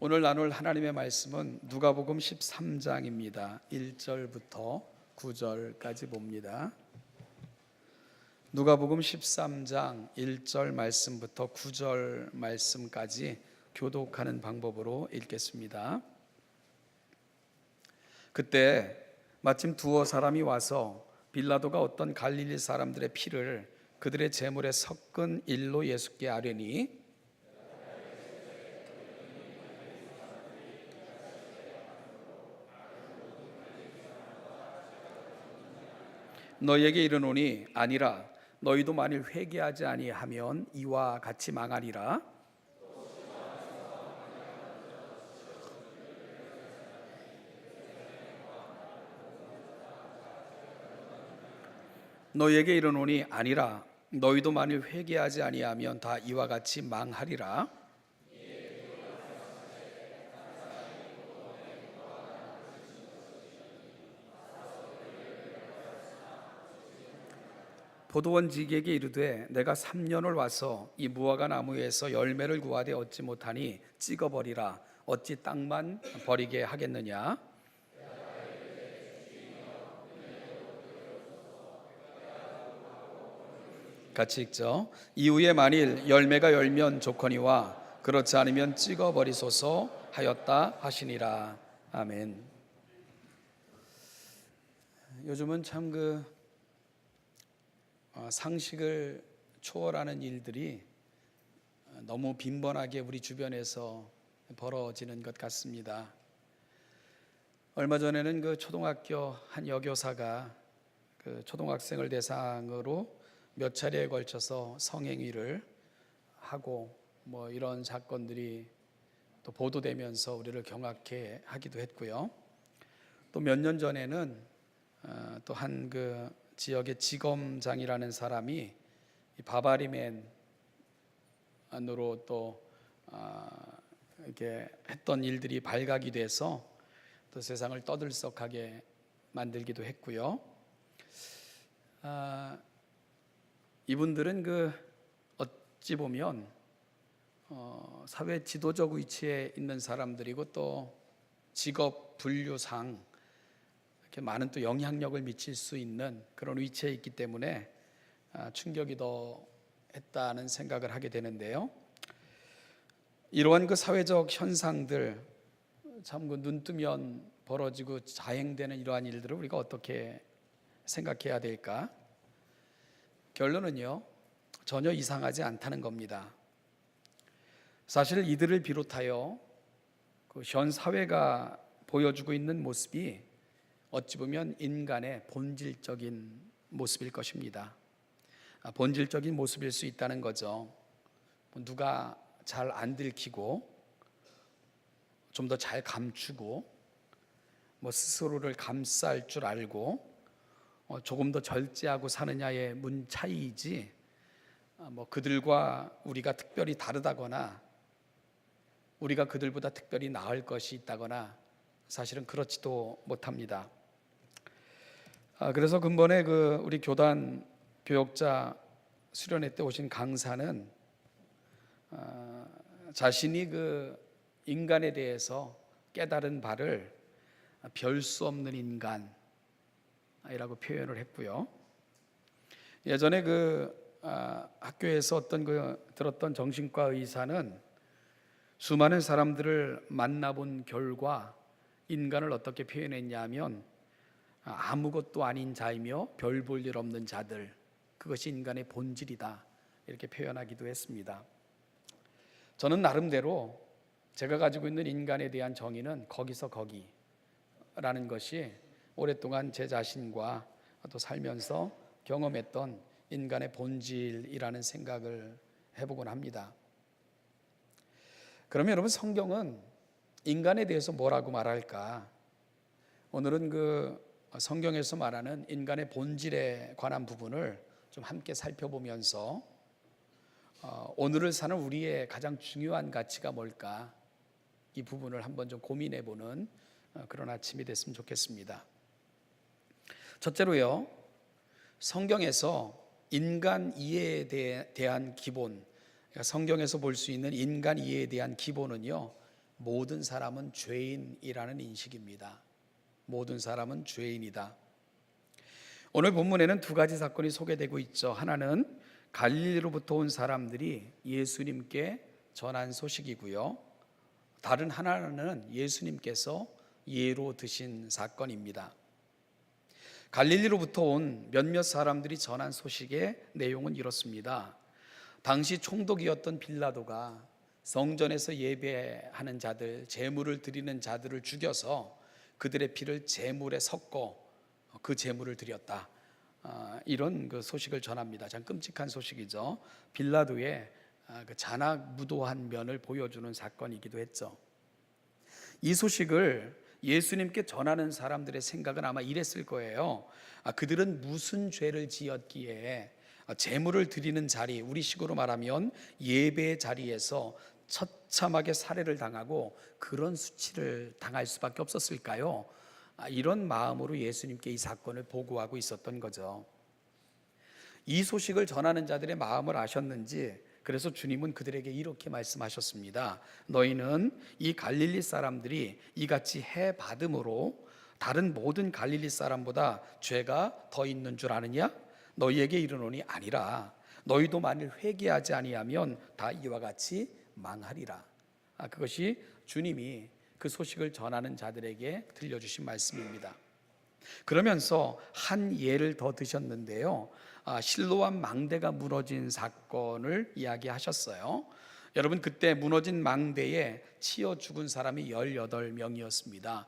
오늘 나눌 하나님의 말씀은 누가복음 13장입니다. 1절부터 9절까지 봅니다. 누가복음 13장 1절 말씀부터 9절 말씀까지 교독하는 방법으로 읽겠습니다. 그때 마침 두어 사람이 와서 빌라도가 어떤 갈릴리 사람들의 피를 그들의 제물에 섞은 일로 예수께 아뢰니 너희에게 이르노니 아니라 너희도 만일 회개하지 아니하면 이와 같이 망하리라. 너희에게 이르노니 아니라 너희도 만일 회개하지 아니하면 다 이와 같이 망하리라. 포도원지기에게 이르되 내가 3년을 와서 이 무화과 나무에서 열매를 구하되 얻지 못하니 찍어버리라. 어찌 땅만 버리게 하겠느냐. 같이 읽죠. 이후에 만일 열매가 열면 좋거니와 그렇지 않으면 찍어버리소서 하였다 하시니라. 아멘. 요즘은 참 상식을 초월하는 일들이 너무 빈번하게 우리 주변에서 벌어지는 것 같습니다. 얼마 전에는 초등학교 한 여교사가 초등학생을 대상으로 몇 차례에 걸쳐서 성행위를 하고 이런 사건들이 또 보도되면서 우리를 경악해 하기도 했고요. 또 몇 년 전에는 또 한 지역의 지검장이라는 사람이 바바리맨으로 또 이렇게 했던 일들이 발각이 돼서 또 세상을 떠들썩하게 만들기도 했고요. 이분들은 어찌 보면 사회 지도적 위치에 있는 사람들이고 또 직업 분류상 이렇게 많은 또 영향력을 미칠 수 있는 그런 위치에 있기 때문에 충격이 더 했다는 생각을 하게 되는데요. 이러한 사회적 현상들 참 눈 뜨면 벌어지고 자행되는 이러한 일들을 우리가 어떻게 생각해야 될까? 결론은요, 전혀 이상하지 않다는 겁니다. 사실 이들을 비롯하여 현 사회가 보여주고 있는 모습이 어찌 보면 인간의 본질적인 모습일 것입니다. 본질적인 모습일 수 있다는 거죠. 누가 잘 안 들키고 좀 더 잘 감추고 스스로를 감쌀 줄 알고 조금 더 절제하고 사느냐의 문 차이이지 그들과 우리가 특별히 다르다거나 우리가 그들보다 특별히 나을 것이 있다거나 사실은 그렇지도 못합니다. 그래서 근본에 우리 교단 교역자 수련회 때 오신 강사는 자신이 인간에 대해서 깨달은 바를 별 수 없는 인간이라고 표현을 했고요. 예전에 학교에서 들었던 정신과 의사는 수많은 사람들을 만나본 결과 인간을 어떻게 표현했냐면 아무것도 아닌 자이며 별 볼 일 없는 자들, 그것이 인간의 본질이다 이렇게 표현하기도 했습니다. 저는 나름대로 제가 가지고 있는 인간에 대한 정의는 거기서 거기라는 것이 오랫동안 제 자신과 또 살면서 경험했던 인간의 본질이라는 생각을 해보곤 합니다. 그러면 여러분, 성경은 인간에 대해서 뭐라고 말할까? 오늘은 성경에서 말하는 인간의 본질에 관한 부분을 좀 함께 살펴보면서 오늘을 사는 우리의 가장 중요한 가치가 뭘까? 이 부분을 한번 좀 고민해보는 그런 아침이 됐으면 좋겠습니다. 첫째로요, 성경에서 인간 이해에 대한 기본, 성경에서 볼 수 있는 인간 이해에 대한 기본은요, 모든 사람은 죄인이라는 인식입니다. 모든 사람은 죄인이다. 오늘 본문에는 두 가지 사건이 소개되고 있죠. 하나는 갈릴리로부터 온 사람들이 예수님께 전한 소식이고요. 다른 하나는 예수님께서 예로 드신 사건입니다. 갈릴리로부터 온 몇몇 사람들이 전한 소식의 내용은 이렇습니다. 당시 총독이었던 빌라도가 성전에서 예배하는 자들, 제물을 드리는 자들을 죽여서 그들의 피를 제물에 섞어 그 제물을 드렸다. 이런 그 소식을 전합니다. 참 끔찍한 소식이죠. 빌라도의 그 잔악무도한 면을 보여주는 사건이기도 했죠. 이 소식을 예수님께 전하는 사람들의 생각은 아마 이랬을 거예요. 그들은 무슨 죄를 지었기에 제물을 드리는 자리, 우리식으로 말하면 예배의 자리에서 처참하게 살해를 당하고 그런 수치를 당할 수밖에 없었을까요? 이런 마음으로 예수님께 이 사건을 보고하고 있었던 거죠. 이 소식을 전하는 자들의 마음을 아셨는지 그래서 주님은 그들에게 이렇게 말씀하셨습니다. 너희는 이 갈릴리 사람들이 이같이 해 받음으로 다른 모든 갈릴리 사람보다 죄가 더 있는 줄 아느냐? 너희에게 이르노니 아니라 너희도 만일 회개하지 아니하면 다 이와 같이 망하리라. 그것이 주님이 그 소식을 전하는 자들에게 들려주신 말씀입니다. 그러면서 한 예를 더 드셨는데요. 실로암 망대가 무너진 사건을 이야기하셨어요. 여러분, 그때 무너진 망대에 치여 죽은 사람이 18명이었습니다.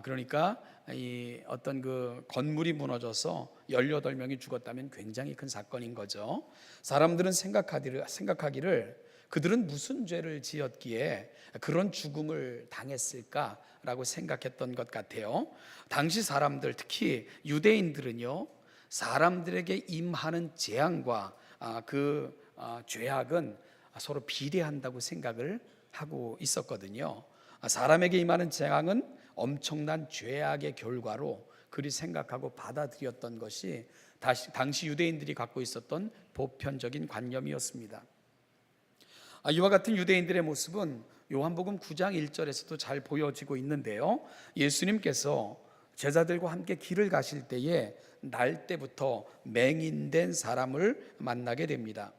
그러니까 이 어떤 그 건물이 무너져서 18명이 죽었다면 굉장히 큰 사건인 거죠. 사람들은 생각하기를 그들은 무슨 죄를 지었기에 그런 죽음을 당했을까라고 생각했던 것 같아요. 당시 사람들, 특히 유대인들은요, 사람들에게 임하는 재앙과 죄악은 서로 비례한다고 생각을 하고 있었거든요. 사람에게 임하는 재앙은 엄청난 죄악의 결과로 그리 생각하고 받아들였던 것이 당시 유대인들이 갖고 있었던 보편적인 관념이었습니다. 이와 같은 유대인들의 모습은 요한복음 9장 1절에서도 잘 보여지고 있는데요. 예수님께서 제자들과 함께 길을 가실 때에 날 때부터 맹인된 사람을 만나게 됩니다.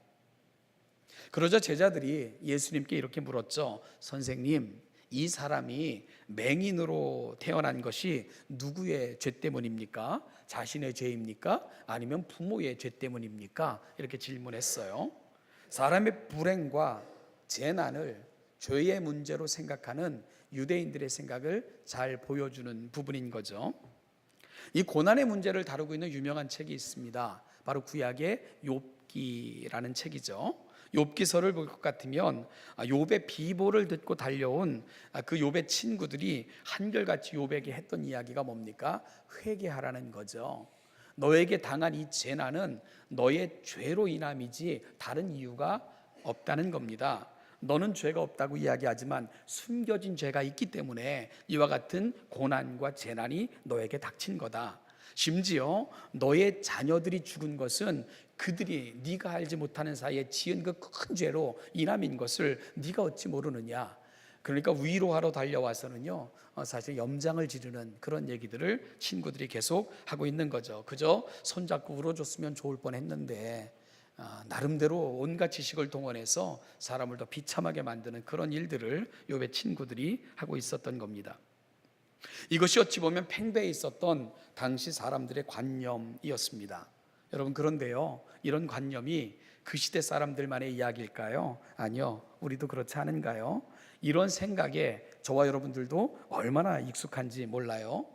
그러자 제자들이 예수님께 이렇게 물었죠. 선생님, 이 사람이 맹인으로 태어난 것이 누구의 죄 때문입니까? 자신의 죄입니까? 아니면 부모의 죄 때문입니까? 이렇게 질문했어요. 사람의 불행과 재난을 죄의 문제로 생각하는 유대인들의 생각을 잘 보여주는 부분인 거죠. 이 고난의 문제를 다루고 있는 유명한 책이 있습니다. 바로 구약의 욥기라는 책이죠. 욥기서를 볼 것 같으면 욥의 비보를 듣고 달려온 그 욥의 친구들이 한결같이 욥에게 했던 이야기가 뭡니까? 회개하라는 거죠. 너에게 당한 이 재난은 너의 죄로 인함이지 다른 이유가 없다는 겁니다. 너는 죄가 없다고 이야기하지만 숨겨진 죄가 있기 때문에 이와 같은 고난과 재난이 너에게 닥친 거다. 심지어 너의 자녀들이 죽은 것은 그들이 네가 알지 못하는 사이에 지은 그 큰 죄로 인함인 것을 네가 어찌 모르느냐. 그러니까 위로하러 달려와서는요, 사실 염장을 지르는 그런 얘기들을 친구들이 계속 하고 있는 거죠. 그저 손잡고 울어줬으면 좋을 뻔했는데 나름대로 온갖 지식을 동원해서 사람을 더 비참하게 만드는 그런 일들을 욥의 친구들이 하고 있었던 겁니다. 이것이 어찌 보면 팽배해 있었던 당시 사람들의 관념이었습니다. 여러분, 그런데요, 이런 관념이 그 시대 사람들만의 이야기일까요? 아니요, 우리도 그렇지 않은가요? 이런 생각에 저와 여러분들도 얼마나 익숙한지 몰라요.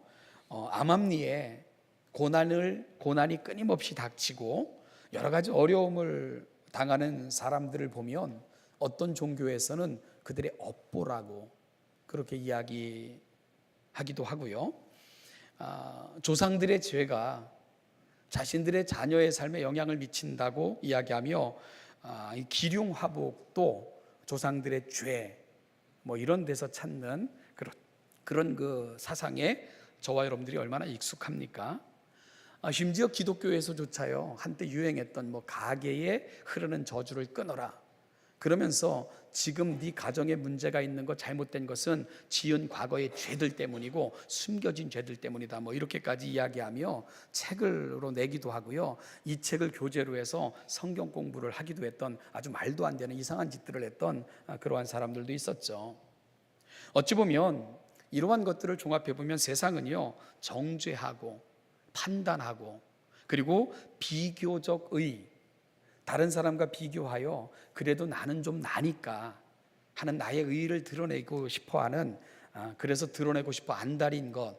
암암리에 고난이 끊임없이 닥치고 여러 가지 어려움을 당하는 사람들을 보면 어떤 종교에서는 그들의 업보라고 그렇게 이야기하기도 하고요. 조상들의 죄가 자신들의 자녀의 삶에 영향을 미친다고 이야기하며 기륭화복도 조상들의 죄 이런 데서 찾는 그런 그 사상에 저와 여러분들이 얼마나 익숙합니까? 심지어 기독교에서조차요, 한때 유행했던 가게에 흐르는 저주를 끊어라, 그러면서 지금 네 가정에 문제가 있는 것, 잘못된 것은 지은 과거의 죄들 때문이고 숨겨진 죄들 때문이다, 뭐 이렇게까지 이야기하며 책으로 내기도 하고요. 이 책을 교재로 해서 성경 공부를 하기도 했던, 아주 말도 안 되는 이상한 짓들을 했던 그러한 사람들도 있었죠. 어찌 보면 이러한 것들을 종합해 보면 세상은요, 정죄하고 판단하고 그리고 비교적 의, 다른 사람과 비교하여 그래도 나는 좀 나니까 하는 나의 의의를 드러내고 싶어하는, 그래서 드러내고 싶어 안달인 것,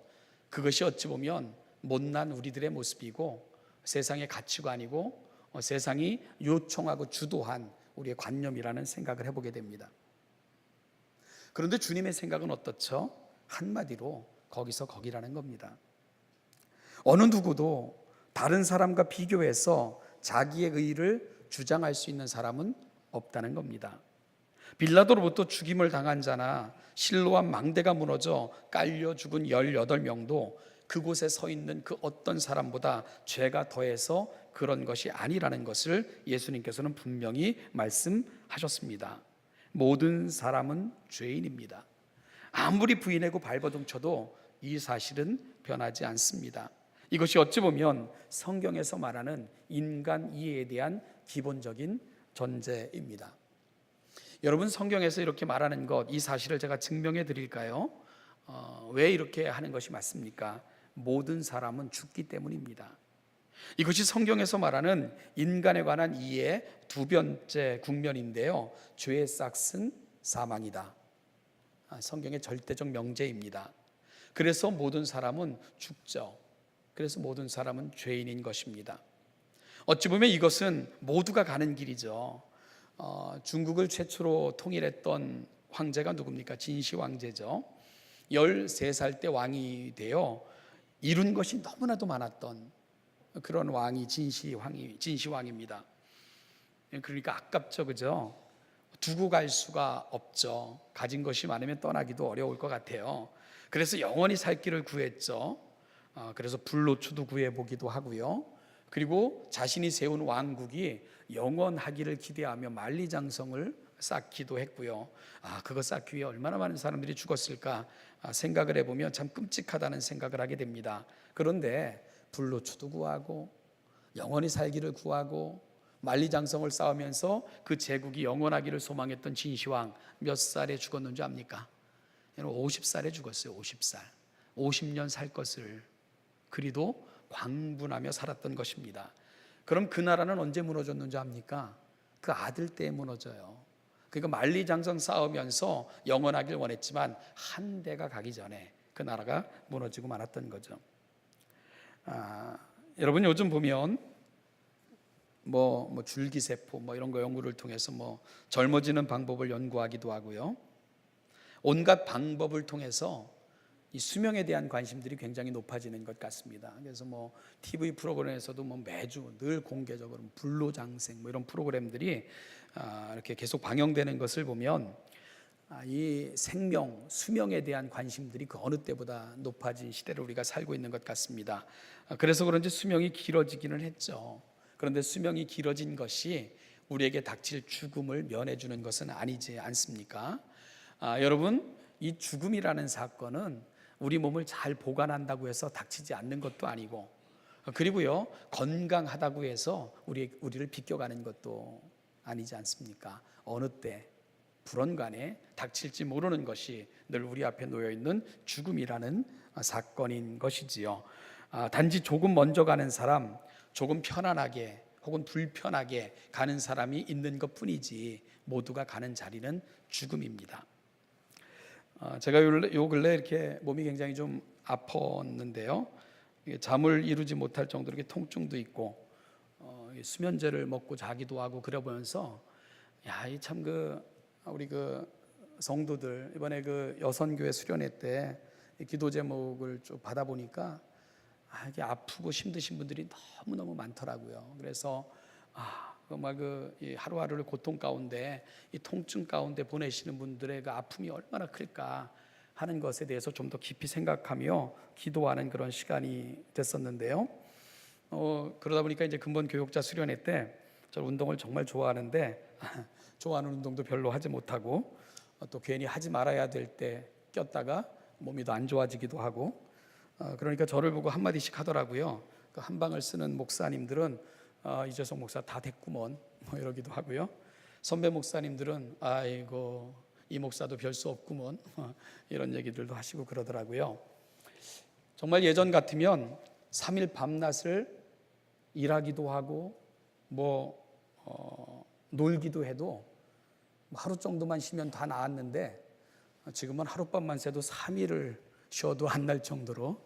그것이 어찌 보면 못난 우리들의 모습이고 세상의 가치관이고 세상이 요청하고 주도한 우리의 관념이라는 생각을 해보게 됩니다. 그런데 주님의 생각은 어떻죠? 한마디로 거기서 거기라는 겁니다. 어느 누구도 다른 사람과 비교해서 자기의 의의를 주장할 수 있는 사람은 없다는 겁니다. 빌라도로부터 죽임을 당한 자나 실로암 망대가 무너져 깔려 죽은 18명도 그곳에 서 있는 그 어떤 사람보다 죄가 더해서 그런 것이 아니라는 것을 예수님께서는 분명히 말씀하셨습니다. 모든 사람은 죄인입니다. 아무리 부인하고 발버둥쳐도 이 사실은 변하지 않습니다. 이것이 어찌 보면 성경에서 말하는 인간 이해에 대한 기본적인 전제입니다. 여러분, 성경에서 이렇게 말하는 것, 이 사실을 제가 증명해 드릴까요? 왜 이렇게 하는 것이 맞습니까? 모든 사람은 죽기 때문입니다. 이것이 성경에서 말하는 인간에 관한 이해의 두 번째 국면인데요, 죄의 싹은 사망이다. 성경의 절대적 명제입니다. 그래서 모든 사람은 죽죠. 그래서 모든 사람은 죄인인 것입니다. 어찌 보면 이것은 모두가 가는 길이죠. 중국을 최초로 통일했던 황제가 누굽니까? 진시 황제죠. 13살 때 왕이 되어 이룬 것이 너무나도 많았던 그런 왕이 진시황입니다. 그러니까 아깝죠, 그죠? 두고 갈 수가 없죠. 가진 것이 많으면 떠나기도 어려울 것 같아요. 그래서 영원히 살 길을 구했죠. 그래서 불로초도 구해보기도 하고요. 그리고 자신이 세운 왕국이 영원하기를 기대하며 만리장성을 쌓기도 했고요. 그거 쌓기 위해 얼마나 많은 사람들이 죽었을까 생각을 해보면 참 끔찍하다는 생각을 하게 됩니다. 그런데 불로초도 구하고 영원히 살기를 구하고 만리장성을 쌓으면서 그 제국이 영원하기를 소망했던 진시황, 몇 살에 죽었는 줄 압니까? 50살에 죽었어요. 50살. 50년 살 것을 그리도 광분하며 살았던 것입니다. 그럼 그 나라는 언제 무너졌는지 압니까? 그 아들 때에 무너져요. 그러니까 만리장성 쌓으면서 영원하길 원했지만 한 대가 가기 전에 그 나라가 무너지고 말았던 거죠. 여러분, 요즘 보면 줄기세포 이런 거 연구를 통해서 젊어지는 방법을 연구하기도 하고요. 온갖 방법을 통해서 이 수명에 대한 관심들이 굉장히 높아지는 것 같습니다. 그래서 TV 프로그램에서도 매주 늘 공개적으로 불로장생 이런 프로그램들이 이렇게 계속 방영되는 것을 보면 이 생명, 수명에 대한 관심들이 그 어느 때보다 높아진 시대를 우리가 살고 있는 것 같습니다. 그래서 그런지 수명이 길어지기는 했죠. 그런데 수명이 길어진 것이 우리에게 닥칠 죽음을 면해주는 것은 아니지 않습니까? 여러분, 이 죽음이라는 사건은 우리 몸을 잘 보관한다고 해서 닥치지 않는 것도 아니고, 그리고요, 건강하다고 해서 우리를 비껴가는 것도 아니지 않습니까? 어느 때 불언간에 닥칠지 모르는 것이 늘 우리 앞에 놓여 있는 죽음이라는 사건인 것이지요. 단지 조금 먼저 가는 사람, 조금 편안하게 혹은 불편하게 가는 사람이 있는 것뿐이지 모두가 가는 자리는 죽음입니다. 제가 요 근래 이렇게 몸이 굉장히 좀 아팠는데요. 잠을 이루지 못할 정도로 이렇게 통증도 있고 수면제를 먹고 자기도 하고 그래 보면서 참 우리 성도들 이번에 여선교회 수련회 때 기도 제목을 쭉 받아보니까 이게 아프고 힘드신 분들이 너무너무 많더라고요. 그래서 이 하루하루를 고통 가운데, 이 통증 가운데 보내시는 분들의 그 아픔이 얼마나 클까 하는 것에 대해서 좀 더 깊이 생각하며 기도하는 그런 시간이 됐었는데요. 그러다 보니까 이제 근본 교육자 수련회 때, 저 운동을 정말 좋아하는데 좋아하는 운동도 별로 하지 못하고 또 괜히 하지 말아야 될 때 꼈다가 몸이 더 안 좋아지기도 하고 그러니까 저를 보고 한마디씩 하더라고요. 그 한방을 쓰는 목사님들은 이재성 목사 다 됐구먼 뭐 이러기도 하고요. 선배 목사님들은 아이고 이 목사도 별 수 없구먼 이런 얘기들도 하시고 그러더라고요. 정말 예전 같으면 3일 밤낮을 일하기도 하고 놀기도 해도 하루 정도만 쉬면 다 나았는데 지금은 하룻밤만 새도 3일을 쉬어도 안 날 정도로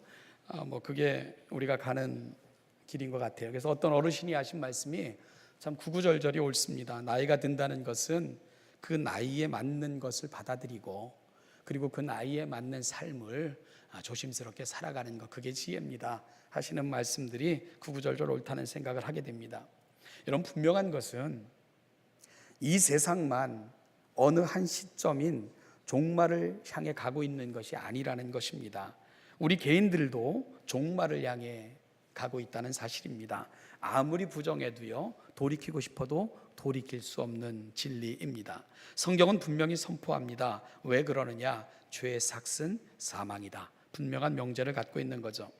그게 우리가 가는 길인 것 같아요. 그래서 어떤 어르신이 하신 말씀이 참 구구절절이 옳습니다. 나이가 든다는 것은 그 나이에 맞는 것을 받아들이고 그리고 그 나이에 맞는 삶을 조심스럽게 살아가는 것, 그게 지혜입니다 하시는 말씀들이 구구절절 옳다는 생각을 하게 됩니다. 여러분, 분명한 것은 이 세상만 어느 한 시점인 종말을 향해 가고 있는 것이 아니라는 것입니다. 우리 개인들도 종말을 향해 가고 있다는 사실입니다. 아무리 부정해도요, 돌이키고 싶어도 돌이킬 수 없는 진리입니다. 성경은 분명히 선포합니다. 왜 그러느냐? 죄의 삭은 사망이다. 분명한 명제를 갖고 있는 거죠.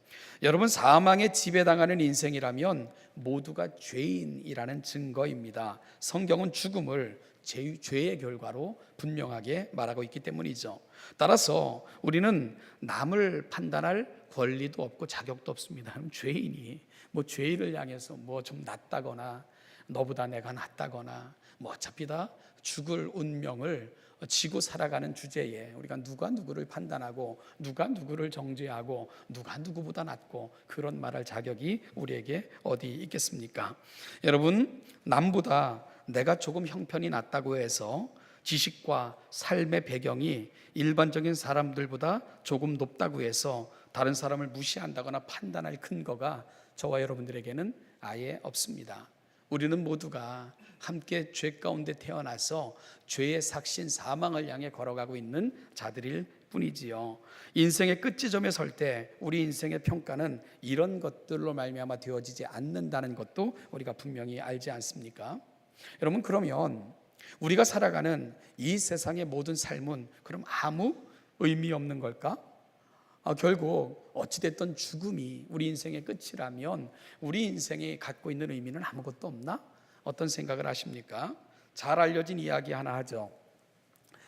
여러분, 사망에 지배당하는 인생이라면 모두가 죄인이라는 증거입니다. 성경은 죽음을 죄의 결과로 분명하게 말하고 있기 때문이죠. 따라서 우리는 남을 판단할 권리도 없고 자격도 없습니다. 죄인이 죄인을 향해서 좀 낫다거나 너보다 내가 낫다거나 어차피 다 죽을 운명을 지고 살아가는 주제에 우리가 누가 누구를 판단하고 누가 누구를 정죄하고 누가 누구보다 낫고 그런 말할 자격이 우리에게 어디 있겠습니까? 여러분, 남보다 내가 조금 형편이 낫다고 해서 지식과 삶의 배경이 일반적인 사람들보다 조금 높다고 해서 다른 사람을 무시한다거나 판단할 근거가 저와 여러분들에게는 아예 없습니다. 우리는 모두가 함께 죄 가운데 태어나서 죄의 삭신 사망을 향해 걸어가고 있는 자들일 뿐이지요. 인생의 끝지점에 설 때 우리 인생의 평가는 이런 것들로 말미암아 되어지지 않는다는 것도 우리가 분명히 알지 않습니까? 여러분, 그러면 우리가 살아가는 이 세상의 모든 삶은 그럼 아무 의미 없는 걸까? 결국 어찌됐든 죽음이 우리 인생의 끝이라면 우리 인생이 갖고 있는 의미는 아무것도 없나? 어떤 생각을 하십니까? 잘 알려진 이야기 하나 하죠.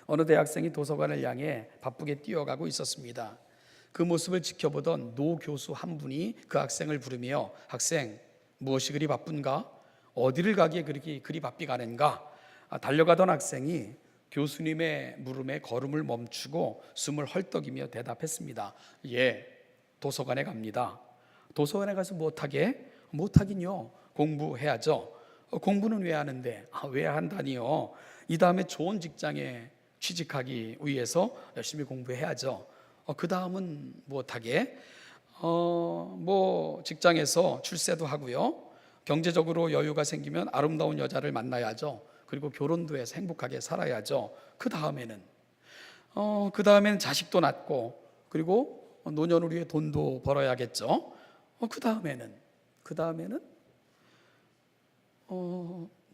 어느 대학생이 도서관을 향해 바쁘게 뛰어가고 있었습니다. 그 모습을 지켜보던 노 교수 한 분이 그 학생을 부르며 학생, 무엇이 그리 바쁜가? 어디를 가기에 그리 바삐 가는가? 달려가던 학생이 교수님의 물음에 걸음을 멈추고 숨을 헐떡이며 대답했습니다. 예, 도서관에 갑니다. 도서관에 가서 못하게? 못하긴요, 공부해야죠. 공부는 왜 하는데? 왜 한다니요? 이 다음에 좋은 직장에 취직하기 위해서 열심히 공부해야죠. 그 다음은 못하게? 직장에서 출세도 하고요, 경제적으로 여유가 생기면 아름다운 여자를 만나야죠. 그리고 결혼도 해서 행복하게 살아야죠. 그 다음에는 자식도 낳고 그리고 노년을 위해 돈도 벌어야겠죠. 그 다음에는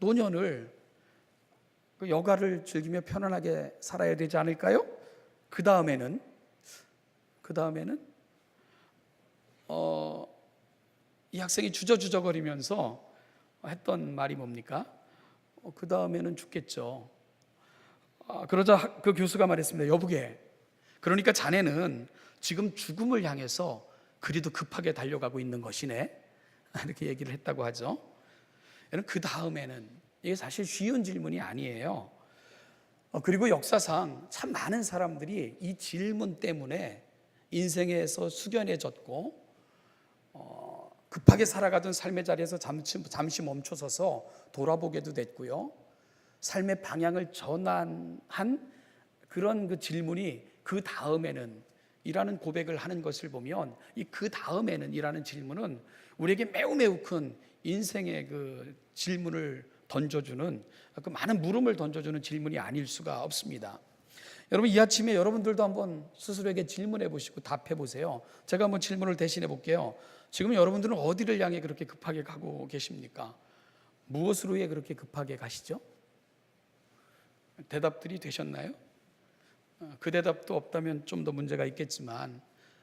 노년을 여가를 즐기며 편안하게 살아야 되지 않을까요? 그 다음에는 이 학생이 주저주저거리면서 했던 말이 뭡니까? 그 다음에는 죽겠죠. 그러자 그 교수가 말했습니다. 여보게, 그러니까 자네는 지금 죽음을 향해서 그리도 급하게 달려가고 있는 것이네, 이렇게 얘기를 했다고 하죠. 그 다음에는, 이게 사실 쉬운 질문이 아니에요. 그리고 역사상 참 많은 사람들이 이 질문 때문에 인생에서 숙연해졌고 급하게 살아가던 삶의 자리에서 잠시 멈춰서서 돌아보게도 됐고요, 삶의 방향을 전환한 그런 그 질문이 그 다음에는 이라는 고백을 하는 것을 보면, 이 그 다음에는 이라는 질문은 우리에게 매우 큰 인생의 그 질문을 던져주는, 그 많은 물음을 던져주는 질문이 아닐 수가 없습니다. 여러분, 이 아침에 여러분들도 한번 스스로에게 질문해 보시고 답해 보세요. 제가 한번 질문을 대신해 볼게요. 지금 여러분들은 어디를 향해 그렇게 급하게 가고 계십니까? 무엇으로 해 그렇게 급하게 가시죠? 대답들이 되셨나요? 그 대답도 없다면 좀 더 문제가 있겠지만,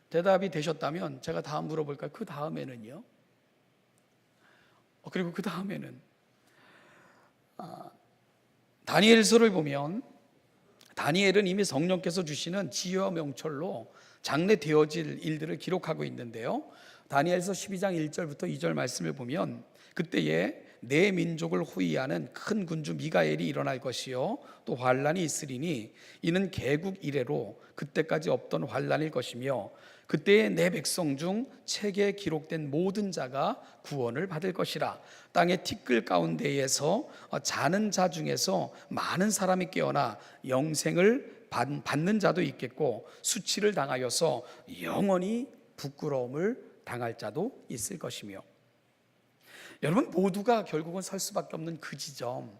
대답이 되셨다면 제가 다음 물어볼까요? 그 다음에는요? 그리고 그 다음에는 다니엘서를 보면 다니엘은 이미 성령께서 주시는 지혜와 명철로 장래되어질 일들을 기록하고 있는데요, 다니엘서 12장 1절부터 2절 말씀을 보면 그때에 내 민족을 호위하는 큰 군주 미가엘이 일어날 것이요 또 환란이 있으리니 이는 개국 이래로 그때까지 없던 환란일 것이며 그때에 내 백성 중 책에 기록된 모든 자가 구원을 받을 것이라. 땅의 티끌 가운데에서 자는 자 중에서 많은 사람이 깨어나 영생을 받는 자도 있겠고 수치를 당하여서 영원히 부끄러움을 당할 자도 있을 것이며. 여러분, 모두가 결국은 설 수밖에 없는 그 지점.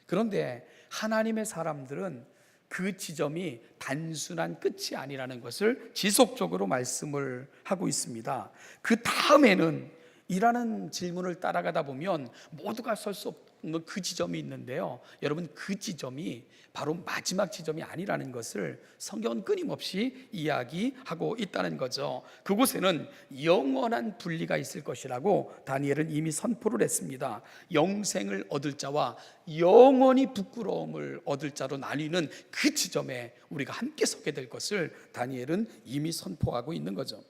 그런데 하나님의 사람들은 그 지점이 단순한 끝이 아니라는 것을 지속적으로 말씀을 하고 있습니다. 그 다음에는 이라는 질문을 따라가다 보면 모두가 설 수 없는 그 지점이 있는데요, 여러분, 그 지점이 바로 마지막 지점이 아니라는 것을 성경은 끊임없이 이야기하고 있다는 거죠. 그곳에는 영원한 분리가 있을 것이라고 다니엘은 이미 선포를 했습니다. 영생을 얻을 자와 영원히 부끄러움을 얻을 자로 나뉘는 그 지점에 우리가 함께 서게 될 것을 다니엘은 이미 선포하고 있는 거죠.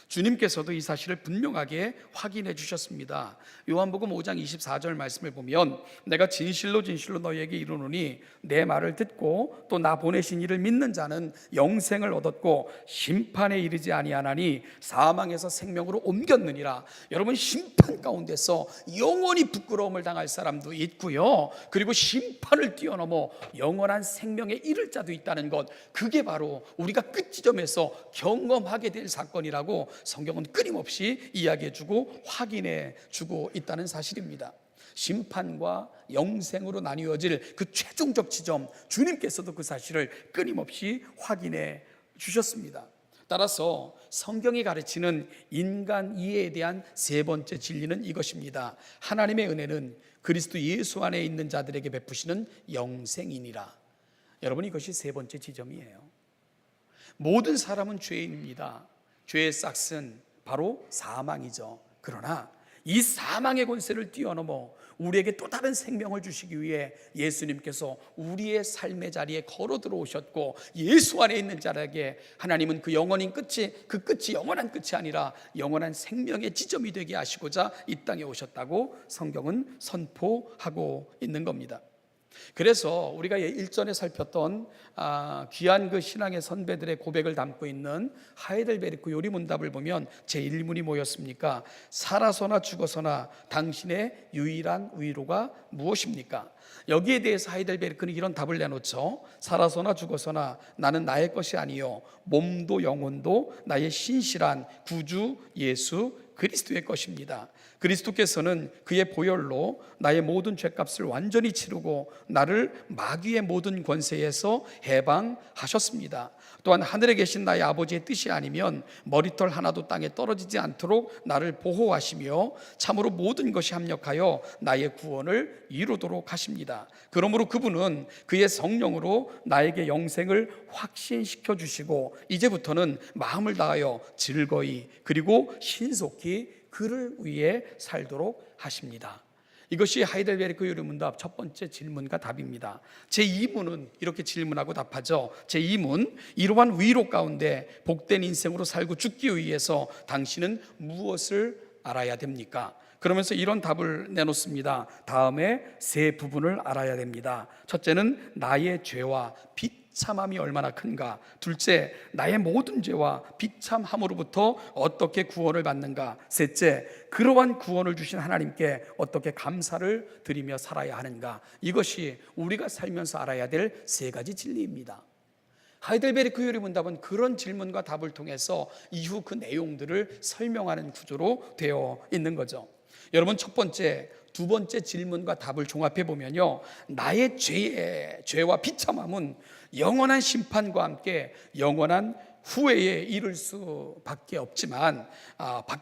주님께서도 이 사실을 분명하게 확인해 주셨습니다. 요한복음 5장 24절 말씀을 보면 내가 진실로 진실로 너희에게 이르노니 내 말을 듣고 또 나 보내신 이를 믿는 자는 영생을 얻었고 심판에 이르지 아니하나니 사망에서 생명으로 옮겼느니라. 여러분, 심판 가운데서 영원히 부끄러움을 당할 사람도 있고요, 그리고 심판을 뛰어넘어 영원한 생명에 이를 자도 있다는 것, 그게 바로 우리가 끝지점에서 경험하게 될 사건이라고 성경은 끊임없이 이야기해주고 확인해주고 있다는 사실입니다. 심판과 영생으로 나뉘어질 그 최종적 지점, 주님께서도 그 사실을 끊임없이 확인해 주셨습니다. 따라서 성경이 가르치는 인간 이해에 대한 세 번째 진리는 이것입니다. 하나님의 은혜는 그리스도 예수 안에 있는 자들에게 베푸시는 영생이니라. 여러분, 이것이 세 번째 지점이에요. 모든 사람은 죄인입니다. 죄의 싹은 바로 사망이죠. 그러나 이 사망의 권세를 뛰어넘어 우리에게 또 다른 생명을 주시기 위해 예수님께서 우리의 삶의 자리에 걸어 들어오셨고, 예수 안에 있는 자에게 하나님은 그 영원인 끝이, 그 끝이 영원한 끝이 아니라 영원한 생명의 지점이 되게 하시고자 이 땅에 오셨다고 성경은 선포하고 있는 겁니다. 그래서 우리가 일전에 살폈던 귀한 그 신앙의 선배들의 고백을 담고 있는 하이델베르크 요리문답을 보면 제1문이 뭐였습니까? 살아서나 죽어서나 당신의 유일한 위로가 무엇입니까? 여기에 대해서 하이델베르크는 이런 답을 내놓죠. 살아서나 죽어서나 나는 나의 것이 아니요 몸도 영혼도 나의 신실한 구주 예수 그리스도의 것입니다. 그리스도께서는 그의 보혈로 나의 모든 죄값을 완전히 치르고 나를 마귀의 모든 권세에서 해방하셨습니다. 또한 하늘에 계신 나의 아버지의 뜻이 아니면 머리털 하나도 땅에 떨어지지 않도록 나를 보호하시며 참으로 모든 것이 합력하여 나의 구원을 이루도록 하십니다. 그러므로 그분은 그의 성령으로 나에게 영생을 확신시켜 주시고 이제부터는 마음을 다하여 즐거이 그리고 신속히 그를 위해 살도록 하십니다. 이것이 하이델베르크 요리문답 첫 번째 질문과 답입니다. 제2문은 이렇게 질문하고 답하죠. 제2문, 이러한 위로 가운데 복된 인생으로 살고 죽기 위해서 당신은 무엇을 알아야 됩니까? 그러면서 이런 답을 내놓습니다. 다음에 세 부분을 알아야 됩니다. 첫째는 나의 죄와 비참함이 얼마나 큰가. 둘째, 나의 모든 죄와 비참함으로부터 어떻게 구원을 받는가. 셋째, 그러한 구원을 주신 하나님께 어떻게 감사를 드리며 살아야 하는가. 이것이 우리가 살면서 알아야 될 세 가지 진리입니다. 하이델베르크 요리문답은 그런 질문과 답을 통해서 이후 그 내용들을 설명하는 구조로 되어 있는 거죠. 여러분, 첫 번째, 두 번째 질문과 답을 종합해 보면요, 나의 죄와 비참함은 영원한 심판과 함께 영원한 후회에 이를 밖에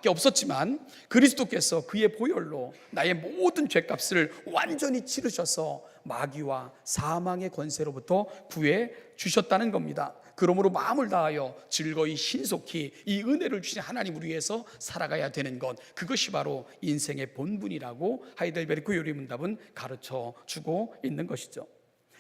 없었지만 그리스도께서 그의 보혈로 나의 모든 죄값을 완전히 치르셔서 마귀와 사망의 권세로부터 구해 주셨다는 겁니다. 그러므로 마음을 다하여 즐거이 신속히 이 은혜를 주신 하나님을 위해서 살아가야 되는 것, 그것이 바로 인생의 본분이라고 하이델베르크 요리문답은 가르쳐 주고 있는 것이죠.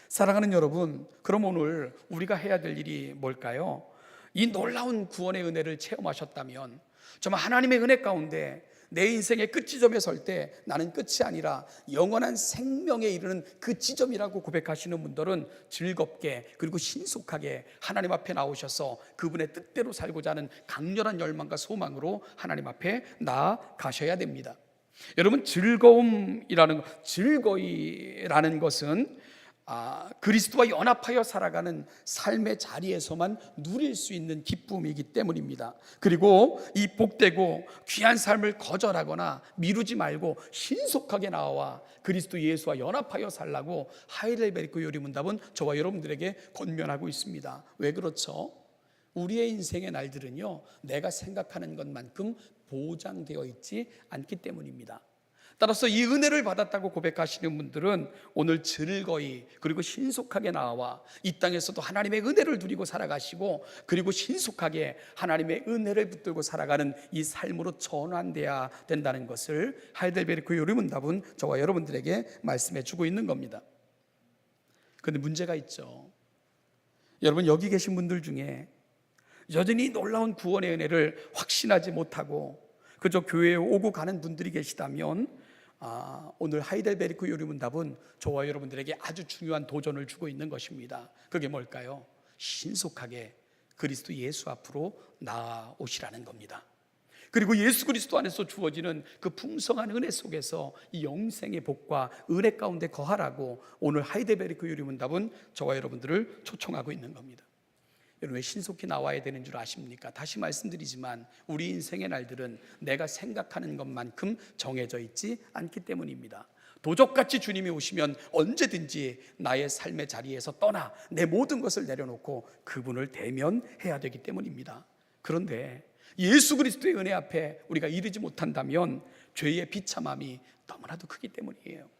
사랑하는 여러분, 그럼 오늘 우리가 해야 될 일이 뭘까요? 이 놀라운 구원의 은혜를 체험하셨다면, 정말 하나님의 은혜 가운데 내 인생의 끝지점에 설 때 나는 끝이 아니라 영원한 생명에 이르는 그 지점이라고 고백하시는 분들은 즐겁게 그리고 신속하게 하나님 앞에 나오셔서 그분의 뜻대로 살고자 하는 강렬한 열망과 소망으로 하나님 앞에 나아가셔야 됩니다. 여러분, 즐거이라는 것은 그리스도와 연합하여 살아가는 삶의 자리에서만 누릴 수 있는 기쁨이기 때문입니다. 그리고 이 복되고 귀한 삶을 거절하거나 미루지 말고 신속하게 나와 그리스도 예수와 연합하여 살라고 하이델베르크 요리문답은 저와 여러분들에게 권면하고 있습니다. 왜 그렇죠? 우리의 인생의 날들은요, 내가 생각하는 것만큼 보장되어 있지 않기 때문입니다. 따라서 이 은혜를 받았다고 고백하시는 분들은 오늘 즐거이 그리고 신속하게 나와 이 땅에서도 하나님의 은혜를 누리고 살아가시고, 그리고 신속하게 하나님의 은혜를 붙들고 살아가는 이 삶으로 전환돼야 된다는 것을 하이델베르크 요리문답은 저와 여러분들에게 말씀해 주고 있는 겁니다. 그런데 문제가 있죠. 여러분, 여기 계신 분들 중에 여전히 놀라운 구원의 은혜를 확신하지 못하고 그저 교회에 오고 가는 분들이 계시다면, 오늘 하이델베르크 요리문답은 저와 여러분들에게 아주 중요한 도전을 주고 있는 것입니다. 그게 뭘까요? 신속하게 그리스도 예수 앞으로 나아오시라는 겁니다. 그리고 예수 그리스도 안에서 주어지는 그 풍성한 은혜 속에서 이 영생의 복과 은혜 가운데 거하라고 오늘 하이델베르크 요리문답은 저와 여러분들을 초청하고 있는 겁니다. 여러분, 왜 신속히 나와야 되는 줄 아십니까? 다시 말씀드리지만 우리 인생의 날들은 내가 생각하는 것만큼 정해져 있지 않기 때문입니다. 도적같이 주님이 오시면 언제든지 나의 삶의 자리에서 떠나 내 모든 것을 내려놓고 그분을 대면해야 되기 때문입니다. 그런데 예수 그리스도의 은혜 앞에 우리가 이르지 못한다면 죄의 비참함이 너무나도 크기 때문이에요.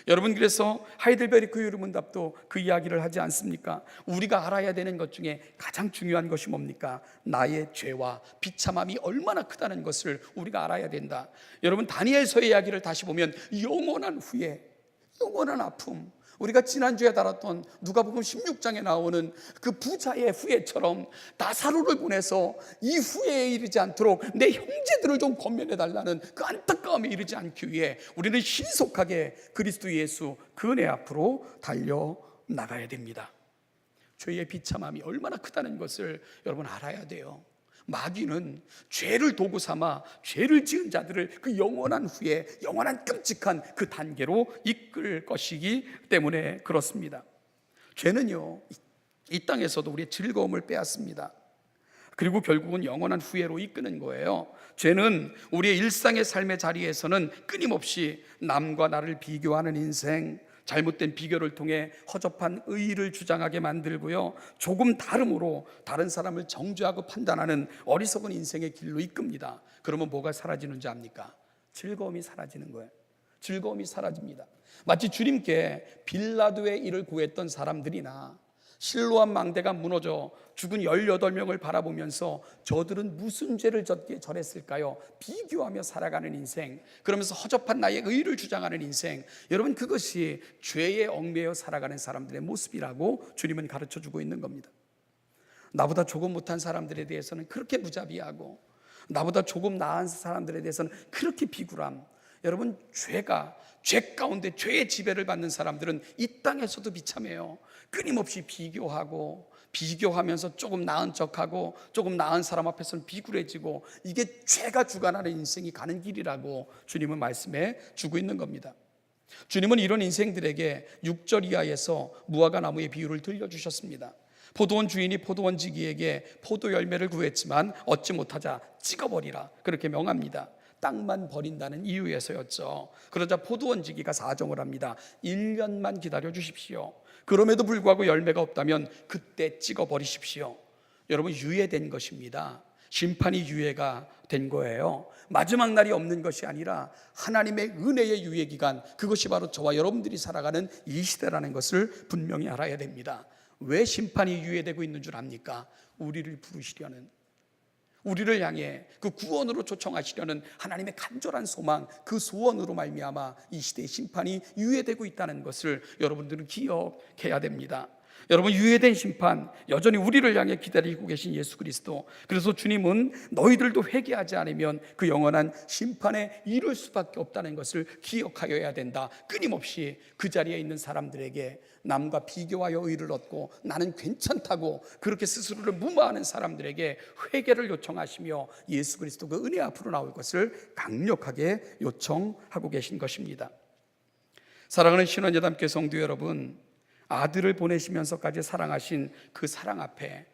여러분, 그래서 하이델베르크 요리문답도 그 이야기를 하지 않습니까? 우리가 알아야 되는 것 중에 가장 중요한 것이 뭡니까? 나의 죄와 비참함이 얼마나 크다는 것을 우리가 알아야 된다. 여러분, 다니엘서의 이야기를 다시 보면 영원한 후회, 영원한 아픔, 우리가 지난주에 다뤘던 누가복음 16장에 나오는 그 부자의 후회처럼 나사로를 보내서 이 후회에 이르지 않도록 내 형제들을 좀 권면해달라는 그 안타까움에 이르지 않기 위해 우리는 신속하게 그리스도 예수 그 은혜 앞으로 달려나가야 됩니다. 죄의 비참함이 얼마나 크다는 것을 여러분 알아야 돼요. 마귀는 죄를 도구 삼아 죄를 지은 자들을 그 영원한 후에 영원한 끔찍한 그 단계로 이끌 것이기 때문에 그렇습니다. 죄는요, 이 땅에서도 우리의 즐거움을 빼앗습니다. 그리고 결국은 영원한 후회로 이끄는 거예요. 죄는 우리의 일상의 삶의 자리에서는 끊임없이 남과 나를 비교하는 인생, 잘못된 비교를 통해 허접한 의의를 주장하게 만들고요, 조금 다름으로 다른 사람을 정죄하고 판단하는 어리석은 인생의 길로 이끕니다. 그러면 뭐가 사라지는 줄 압니까? 즐거움이 사라지는 거예요. 즐거움이 사라집니다. 마치 주님께 빌라도의 일을 구했던 사람들이나 실로암 망대가 무너져 죽은 18명을 바라보면서 저들은 무슨 죄를 졌기에 저랬을까요? 비교하며 살아가는 인생, 그러면서 허접한 나의 의의를 주장하는 인생, 여러분, 그것이 죄에 얽매여 살아가는 사람들의 모습이라고 주님은 가르쳐주고 있는 겁니다. 나보다 조금 못한 사람들에 대해서는 그렇게 무자비하고 나보다 조금 나은 사람들에 대해서는 그렇게 비굴함. 여러분, 죄 가운데 죄의 지배를 받는 사람들은 이 땅에서도 비참해요. 끊임없이 비교하면서 조금 나은 척하고 조금 나은 사람 앞에서는 비굴해지고, 이게 죄가 주관하는 인생이 가는 길이라고 주님은 말씀해 주고 있는 겁니다. 주님은 이런 인생들에게 6절 이하에서 무화과 나무의 비유를 들려주셨습니다. 포도원 주인이 포도원지기에게 포도 열매를 구했지만 얻지 못하자 찍어버리라, 그렇게 명합니다. 땅만 버린다는 이유에서였죠. 그러자 포도원지기가 사정을 합니다. 1년만 기다려 주십시오. 그럼에도 불구하고 열매가 없다면 그때 찍어버리십시오. 여러분 유예된 것입니다. 심판이 유예가 된 거예요. 마지막 날이 없는 것이 아니라 하나님의 은혜의 유예 기간, 그것이 바로 저와 여러분들이 살아가는 이 시대라는 것을 분명히 알아야 됩니다. 왜 심판이 유예되고 있는 줄 압니까? 우리를 부르시려는, 우리를 향해 그 구원으로 초청하시려는 하나님의 간절한 소망, 그 소원으로 말미암아 이 시대의 심판이 유예되고 있다는 것을 여러분들은 기억해야 됩니다. 여러분, 유예된 심판, 여전히 우리를 향해 기다리고 계신 예수 그리스도, 그래서 주님은 너희들도 회개하지 않으면 그 영원한 심판에 이를 수밖에 없다는 것을 기억하여야 된다. 끊임없이 그 자리에 있는 사람들에게 남과 비교하여 의를 얻고 나는 괜찮다고 그렇게 스스로를 무마하는 사람들에게 회개를 요청하시며 예수 그리스도 그 은혜 앞으로 나올 것을 강력하게 요청하고 계신 것입니다. 사랑하는 신원예담교회 성도 여러분, 아들을 보내시면서까지 사랑하신 그 사랑 앞에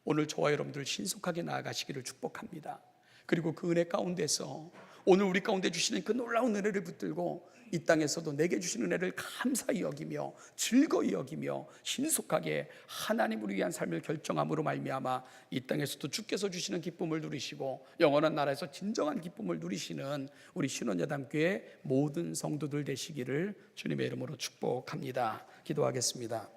오늘 저와 여러분들 신속하게 나아가시기를 축복합니다. 그리고 그 은혜 가운데서 오늘 우리 가운데 주시는 그 놀라운 은혜를 붙들고 이 땅에서도 내게 주신 은혜를 감사히 여기며 즐거이 여기며 신속하게 하나님을 위한 삶을 결정함으로 말미암아 이 땅에서도 주께서 주시는 기쁨을 누리시고 영원한 나라에서 진정한 기쁨을 누리시는 우리 신원예담교회 모든 성도들 되시기를 주님의 이름으로 축복합니다. 기도하겠습니다.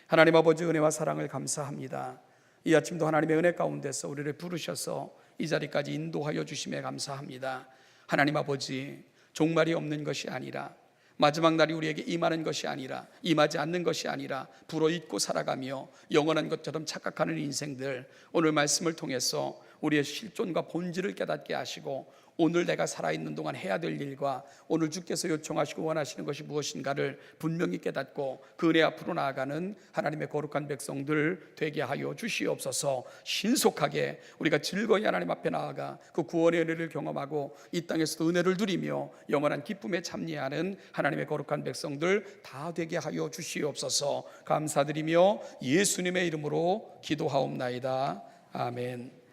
하나님 아버지, 은혜와 사랑을 감사합니다. 이 아침도 하나님의 은혜 가운데서 우리를 부르셔서 이 자리까지 인도하여 주심에 감사합니다. 하나님 아버지, 종말이 없는 것이 아니라, 마지막 날이 우리에게 임하는 것이 아니라, 임하지 않는 것이 아니라 불어잇고 살아가며 영원한 것처럼 착각하는 인생들, 오늘 말씀을 통해서 우리의 실존과 본질을 깨닫게 하시고 오늘 내가 살아있는 동안 해야 될 일과 오늘 주께서 요청하시고 원하시는 것이 무엇인가를 분명히 깨닫고 그 은혜 앞으로 나아가는 하나님의 거룩한 백성들 되게 하여 주시옵소서. 신속하게 우리가 즐거이 하나님 앞에 나아가 그 구원의 은혜를 경험하고 이 땅에서도 은혜를 누리며 영원한 기쁨에 참여하는 하나님의 거룩한 백성들 다 되게 하여 주시옵소서. 감사드리며 예수님의 이름으로 기도하옵나이다. 아멘.